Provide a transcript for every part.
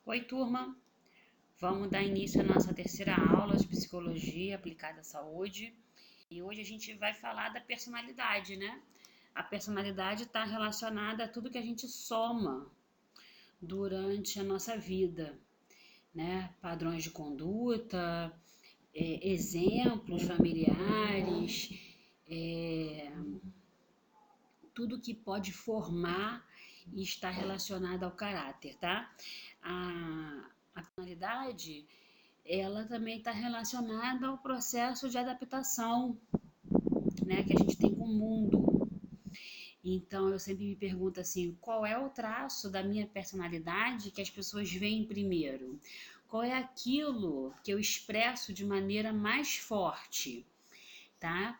Oi, turma! Vamos dar início à nossa terceira aula de Psicologia aplicada à saúde. E hoje a gente vai falar da personalidade, né? A personalidade está relacionada a tudo que a gente soma durante a nossa vida, né? Padrões de conduta, exemplos familiares, é, tudo que pode formar e estar relacionado ao caráter, tá? A personalidade, ela também está relacionada ao processo de adaptação, né, que a gente tem com o mundo. Então eu sempre me pergunto assim, qual é o traço da minha personalidade que as pessoas veem primeiro? Qual é aquilo que eu expresso de maneira mais forte, tá?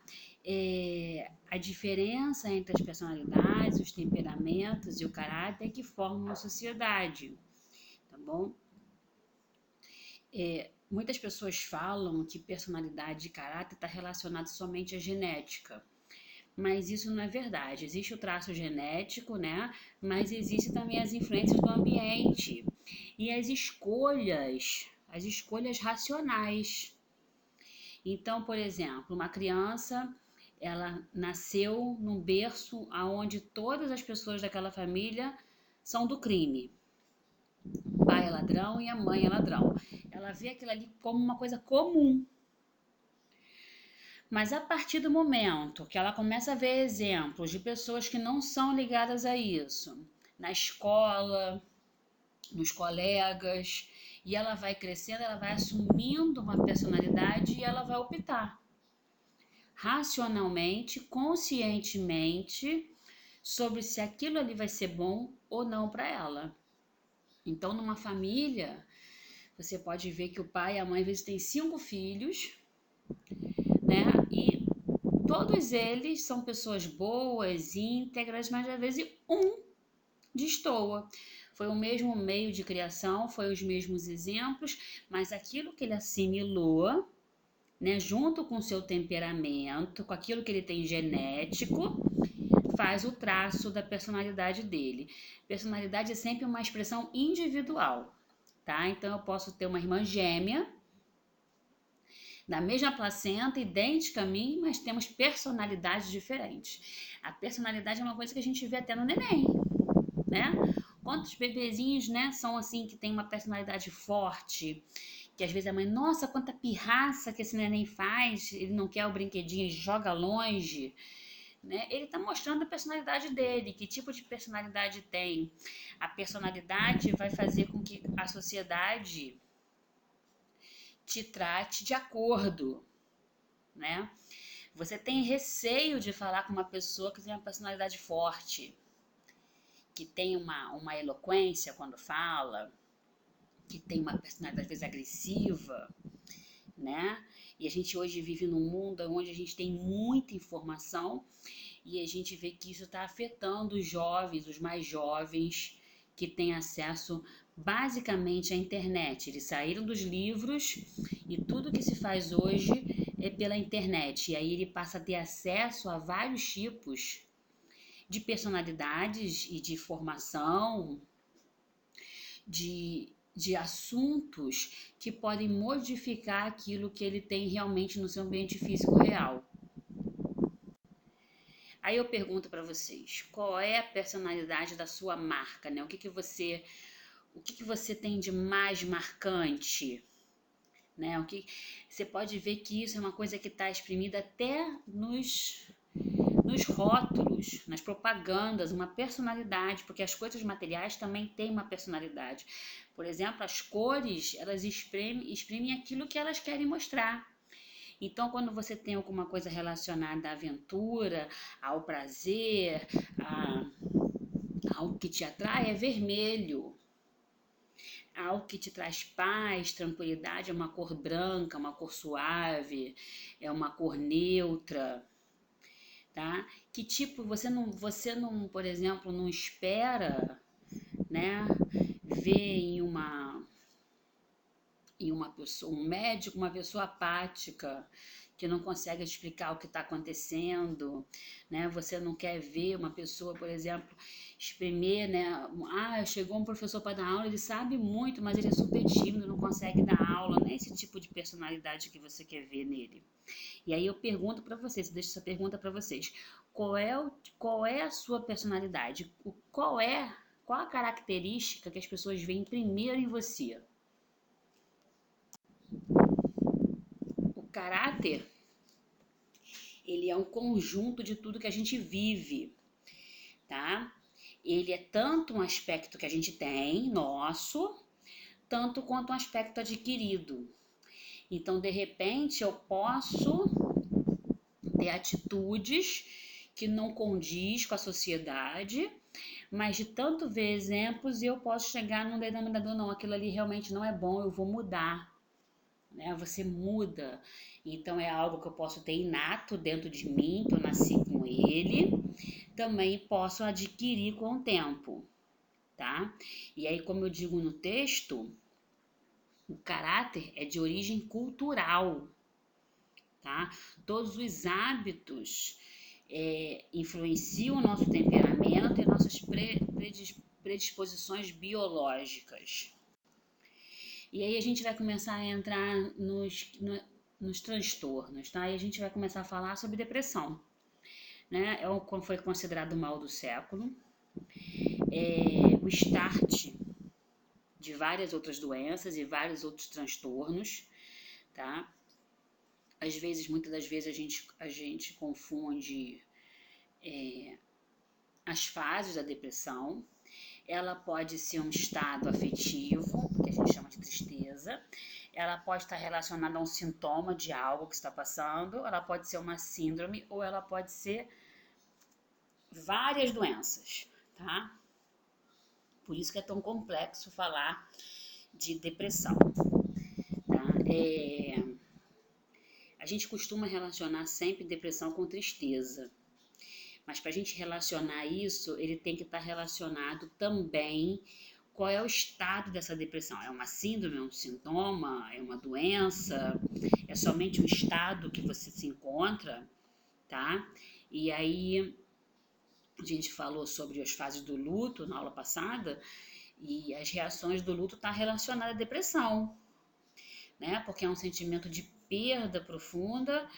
A diferença entre as personalidades, os temperamentos e o caráter que formam a sociedade, tá bom? Muitas pessoas falam que personalidade e caráter está relacionado somente à genética, mas isso não é verdade. Existe o traço genético, né? Mas existe também as influências do ambiente e as escolhas racionais. Então, por exemplo, uma criança, ela nasceu num berço onde todas as pessoas daquela família são do crime. O pai é ladrão e a mãe é ladrão. Ela vê aquilo ali como uma coisa comum. Mas a partir do momento que ela começa a ver exemplos de pessoas que não são ligadas a isso, na escola, nos colegas, e ela vai crescendo, ela vai assumindo uma personalidade e ela vai optar racionalmente, conscientemente, sobre se aquilo ali vai ser bom ou não para ela. Então, numa família, você pode ver que o pai e a mãe às vezes têm 5 filhos, né? E todos eles são pessoas boas, íntegras, mas às vezes um destoa. Foi o mesmo meio de criação, foi os mesmos exemplos, mas aquilo que ele assimilou, né, junto com o seu temperamento, com aquilo que ele tem genético, faz o traço da personalidade dele. Personalidade é sempre uma expressão individual, tá? Então eu posso ter uma irmã gêmea da mesma placenta, idêntica a mim, mas temos personalidades diferentes. A personalidade é uma coisa que a gente vê até no neném, né? Quantos bebezinhos, né, são assim que tem uma personalidade forte, que às vezes a mãe, nossa, quanta pirraça que esse neném faz, ele não quer o brinquedinho e joga longe, né? Ele está mostrando a personalidade dele, que tipo de personalidade tem. A personalidade vai fazer com que a sociedade te trate de acordo, né? Você tem receio de falar com uma pessoa que tem uma personalidade forte, que tem uma eloquência quando fala, que tem uma personalidade às vezes agressiva, né? E a gente hoje vive num mundo onde a gente tem muita informação e a gente vê que isso está afetando os jovens, os mais jovens, que têm acesso basicamente à internet. Eles saíram dos livros e tudo que se faz hoje é pela internet. E aí ele passa a ter acesso a vários tipos de personalidades e de formação, de assuntos que podem modificar aquilo que ele tem realmente no seu ambiente físico real. Aí eu pergunto para vocês, qual é a personalidade da sua marca, né? O que você tem de mais marcante, né? Você pode ver que isso é uma coisa que está exprimida até nos rótulos, nas propagandas, uma personalidade, porque as coisas materiais também têm uma personalidade. Por exemplo, as cores, elas exprimem aquilo que elas querem mostrar. Então, quando você tem alguma coisa relacionada à aventura, ao prazer, algo que te atrai, é vermelho. Algo que te traz paz, tranquilidade, é uma cor branca, uma cor suave, é uma cor neutra, tá? Que tipo, você não, por exemplo, não espera, né, ver em uma pessoa, um médico, uma pessoa apática, que não consegue explicar o que está acontecendo, né? Você não quer ver uma pessoa, por exemplo, exprimir, né? Chegou um professor para dar aula, ele sabe muito, mas ele é super tímido, não consegue dar aula, né? Esse tipo de personalidade que você quer ver nele. E aí eu pergunto para vocês, deixo essa pergunta para vocês: qual é a sua personalidade? Qual a característica que as pessoas veem primeiro em você? O caráter, ele é um conjunto de tudo que a gente vive, tá? Ele é tanto um aspecto que a gente tem, nosso, tanto quanto um aspecto adquirido. Então, de repente, eu posso ter atitudes que não condiz com a sociedade, mas de tanto ver exemplos eu posso chegar num denominador, não, aquilo ali realmente não é bom, eu vou mudar, né? Você muda, então é algo que eu posso ter inato dentro de mim, que eu nasci com ele, também posso adquirir com o tempo, tá? E aí, como eu digo no texto, o caráter é de origem cultural, tá? Todos os hábitos influenciam o nosso temperamento e nossas predisposições biológicas. E aí a gente vai começar a entrar nos transtornos, tá? E a gente vai começar a falar sobre depressão, né? Foi considerado o mal do século. O start de várias outras doenças e vários outros transtornos, tá? Muitas das vezes a gente confunde as fases da depressão. Ela pode ser um estado afetivo, que a gente chama de tristeza. Ela pode estar relacionada a um sintoma de algo que está passando. Ela pode ser uma síndrome ou ela pode ser várias doenças, tá? Por isso que é tão complexo falar de depressão, tá? A gente costuma relacionar sempre depressão com tristeza. Mas para a gente relacionar isso, ele tem que estar relacionado também qual é o estado dessa depressão. É uma síndrome, é um sintoma, é uma doença, é somente um estado que você se encontra, tá? E aí, a gente falou sobre as fases do luto na aula passada, e as reações do luto estão relacionadas à depressão, né? Porque é um sentimento de perda profunda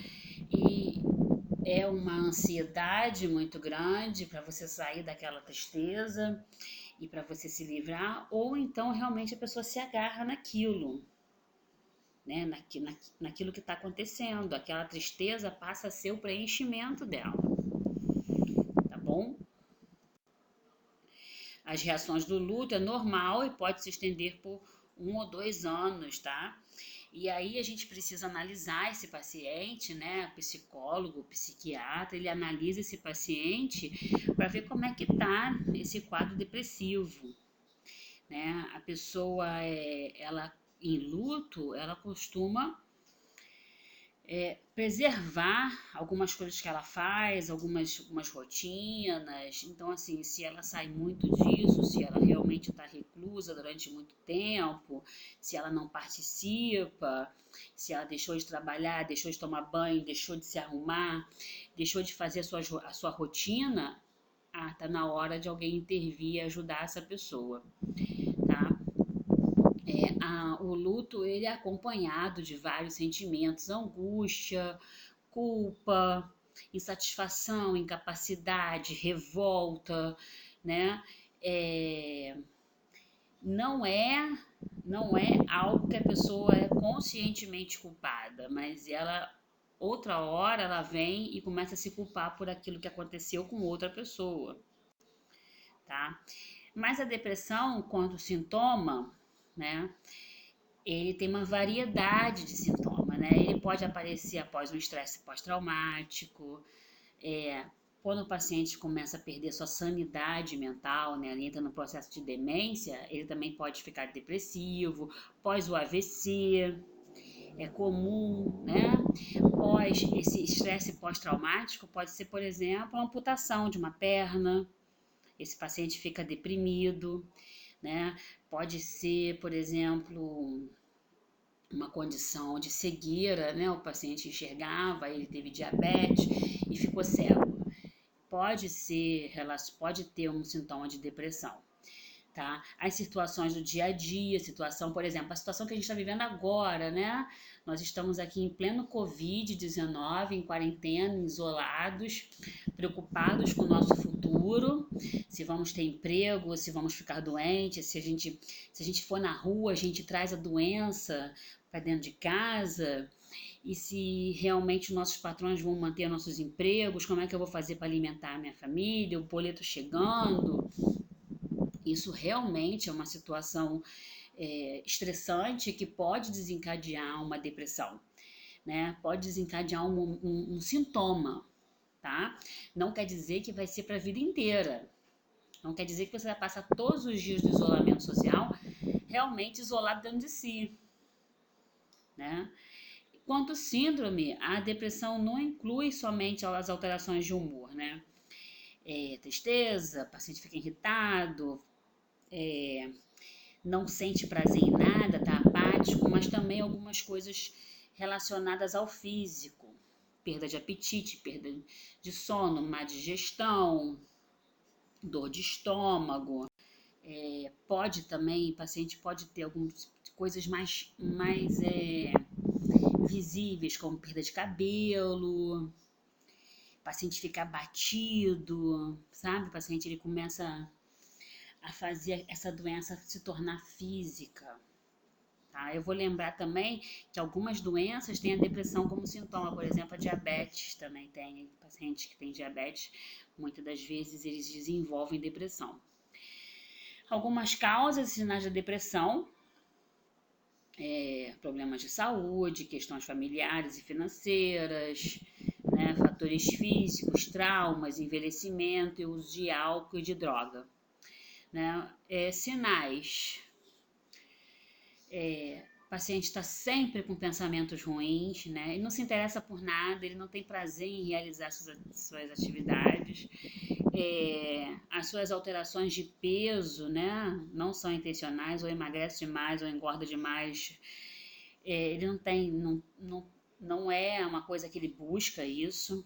e é uma ansiedade muito grande para você sair daquela tristeza e para você se livrar, ou então realmente a pessoa se agarra naquilo, né? Naquilo que está acontecendo. Aquela tristeza passa a ser o preenchimento dela, tá bom? As reações do luto é normal e pode se estender por 1 ou 2 anos, tá? E aí a gente precisa analisar esse paciente, né? O psicólogo, o psiquiatra, ele analisa esse paciente para ver como é que tá esse quadro depressivo, né? A pessoa, ela em luto, ela costuma preservar algumas coisas que ela faz, algumas rotinas. Então, assim, se ela sai muito disso, se ela realmente está reclusa durante muito tempo, se ela não participa, se ela deixou de trabalhar, deixou de tomar banho, deixou de se arrumar, deixou de fazer a sua rotina, tá na hora de alguém intervir e ajudar essa pessoa, tá? O luto, ele é acompanhado de vários sentimentos: angústia, culpa, insatisfação, incapacidade, revolta, né? É, não é não é algo que a pessoa é conscientemente culpada, mas ela outra hora ela vem e começa a se culpar por aquilo que aconteceu com outra pessoa, tá? Mas a depressão, quanto sintoma, né? Ele tem uma variedade de sintomas, né? Ele pode aparecer após um estresse pós-traumático, quando o paciente começa a perder sua sanidade mental, né? Ele entra no processo de demência, ele também pode ficar depressivo, pós o AVC, é comum, né? Pós esse estresse pós-traumático pode ser, por exemplo, a amputação de uma perna, esse paciente fica deprimido, né? Pode ser, por exemplo, uma condição de cegueira, né? O paciente enxergava, ele teve diabetes e ficou cego. Pode ter um sintoma de depressão. Tá? As situações do dia a dia, por exemplo, a situação que a gente está vivendo agora, né? Nós estamos aqui em pleno Covid-19, em quarentena, isolados, preocupados com o nosso futuro, se vamos ter emprego, se vamos ficar doentes, se a gente for na rua, a gente traz a doença para dentro de casa, e se realmente nossos patrões vão manter nossos empregos, como é que eu vou fazer para alimentar a minha família, o boleto chegando. Isso realmente é uma situação estressante que pode desencadear uma depressão, né? Pode desencadear um sintoma, tá? Não quer dizer que vai ser para a vida inteira. Não quer dizer que você vai passar todos os dias do isolamento social realmente isolado dentro de si, né? Quanto síndrome, a depressão não inclui somente as alterações de humor, né? Tristeza, o paciente fica irritado, não sente prazer em nada, tá apático, mas também algumas coisas relacionadas ao físico, perda de apetite, perda de sono, má digestão, dor de estômago. Pode também, o paciente pode ter algumas coisas mais visíveis, como perda de cabelo, o paciente fica abatido, sabe? O paciente ele começa a fazer essa doença se tornar física. Tá? Eu vou lembrar também que algumas doenças têm a depressão como sintoma, por exemplo, a diabetes também tem. Pacientes que têm diabetes, muitas das vezes eles desenvolvem depressão. Algumas causas e sinais da depressão, problemas de saúde, questões familiares e financeiras, né, fatores físicos, traumas, envelhecimento e uso de álcool e de droga. Né? Sinais. O paciente está sempre com pensamentos ruins, né? Ele não se interessa por nada, ele não tem prazer em realizar suas atividades. As suas alterações de peso, né? Não são intencionais, ou emagrece demais, ou engorda demais. Ele não é uma coisa que ele busca isso.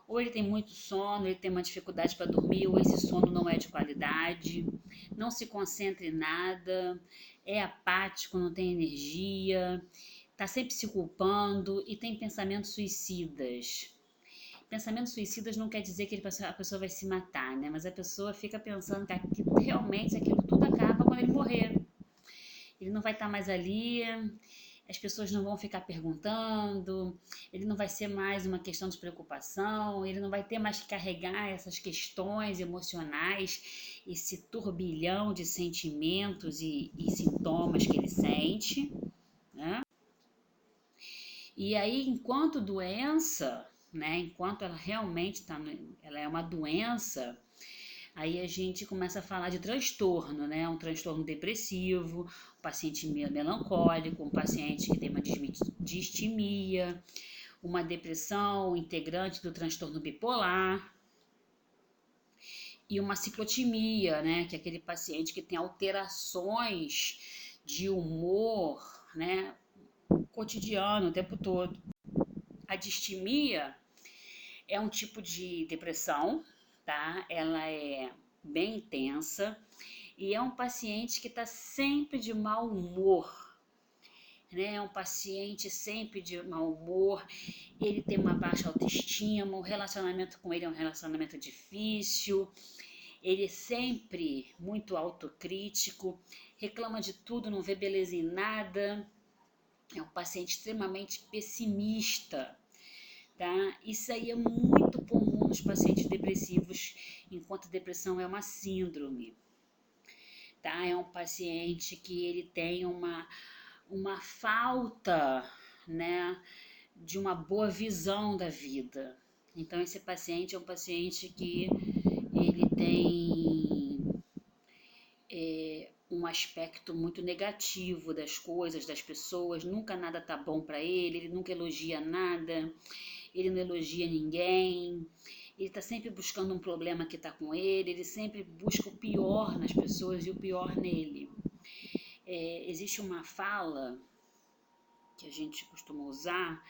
Ou ele tem muito sono, ele tem uma dificuldade para dormir, ou esse sono não é de qualidade, não se concentra em nada, é apático, não tem energia, está sempre se culpando e tem pensamentos suicidas. Pensamentos suicidas não quer dizer que a pessoa vai se matar, né? Mas a pessoa fica pensando que realmente aquilo tudo acaba quando ele morrer. Ele não vai estar mais ali, as pessoas não vão ficar perguntando, ele não vai ser mais uma questão de preocupação, ele não vai ter mais que carregar essas questões emocionais, esse turbilhão de sentimentos e sintomas que ele sente, né? E aí, enquanto doença, né, enquanto ela realmente ela é uma doença, aí a gente começa a falar de transtorno, né? Um transtorno depressivo, um paciente melancólico, um paciente que tem uma distimia, uma depressão integrante do transtorno bipolar e uma ciclotimia, né? Que é aquele paciente que tem alterações de humor, né? Cotidiano, o tempo todo. A distimia é um tipo de depressão, tá? Ela é bem intensa e é um paciente que está sempre de mau humor, né? É um paciente sempre de mau humor, ele tem uma baixa autoestima, o relacionamento com ele é um relacionamento difícil, ele é sempre muito autocrítico, reclama de tudo, não vê beleza em nada, é um paciente extremamente pessimista. Tá? Isso aí é muito comum nos pacientes depressivos, enquanto a depressão é uma síndrome. Tá? É um paciente que ele tem uma falta, né, de uma boa visão da vida. Então esse paciente é um paciente que ele tem um aspecto muito negativo das coisas, das pessoas, nunca nada tá bom para ele nunca elogia nada, ele não elogia ninguém, ele está sempre buscando um problema que está com ele sempre busca o pior nas pessoas e o pior nele. Existe uma fala que a gente costuma usar,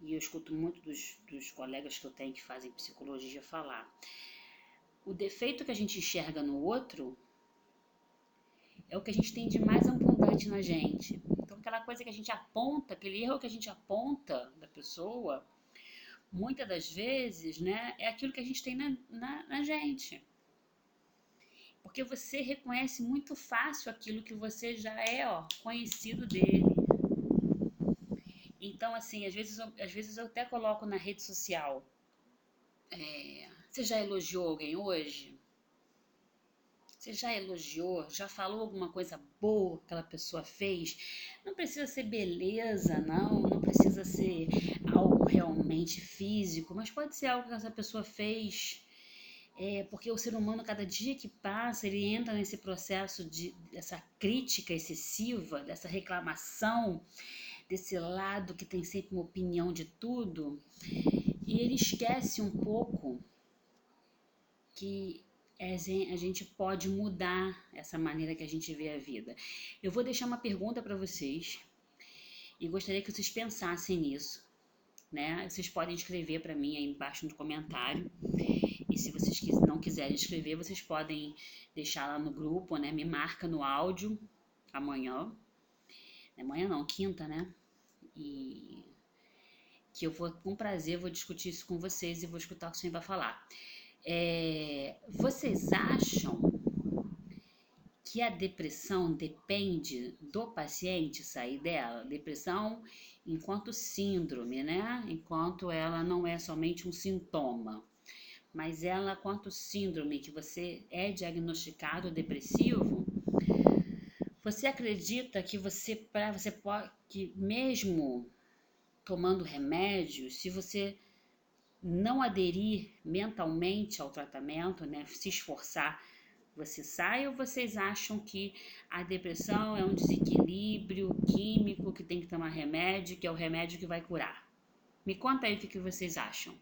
e eu escuto muito dos colegas que eu tenho que fazem psicologia falar. O defeito que a gente enxerga no outro é o que a gente tem de mais abundante na gente. Então, aquela coisa que a gente aponta, aquele erro que a gente aponta da pessoa, muitas das vezes, né, é aquilo que a gente tem na gente. Porque você reconhece muito fácil aquilo que você já é, conhecido dele. Então, assim, às vezes eu até coloco na rede social. Você já elogiou alguém hoje? Você já elogiou? Já falou alguma coisa boa que aquela pessoa fez? Não precisa ser beleza, não precisa ser algo realmente físico, mas pode ser algo que essa pessoa fez. Porque o ser humano, cada dia que passa, ele entra nesse processo dessa crítica excessiva, dessa reclamação, desse lado que tem sempre uma opinião de tudo, e ele esquece um pouco que a gente pode mudar essa maneira que a gente vê a vida. Eu vou deixar uma pergunta para vocês e gostaria que vocês pensassem nisso, né? Vocês podem escrever para mim aí embaixo no comentário. E se vocês não quiserem escrever, vocês podem deixar lá no grupo, né? Me marca no áudio amanhã. Amanhã não, quinta, né? E que eu vou, com prazer, vou discutir isso com vocês e vou escutar o que você vai falar. Vocês acham que a depressão depende do paciente sair dela? Depressão enquanto síndrome, né? Enquanto ela não é somente um sintoma, mas ela quanto síndrome, que você é diagnosticado depressivo, você acredita que você pode, que mesmo tomando remédios, se você não aderir mentalmente ao tratamento, né, se esforçar, você sai? Ou vocês acham que a depressão é um desequilíbrio químico que tem que tomar remédio, que é o remédio que vai curar? Me conta aí o que vocês acham.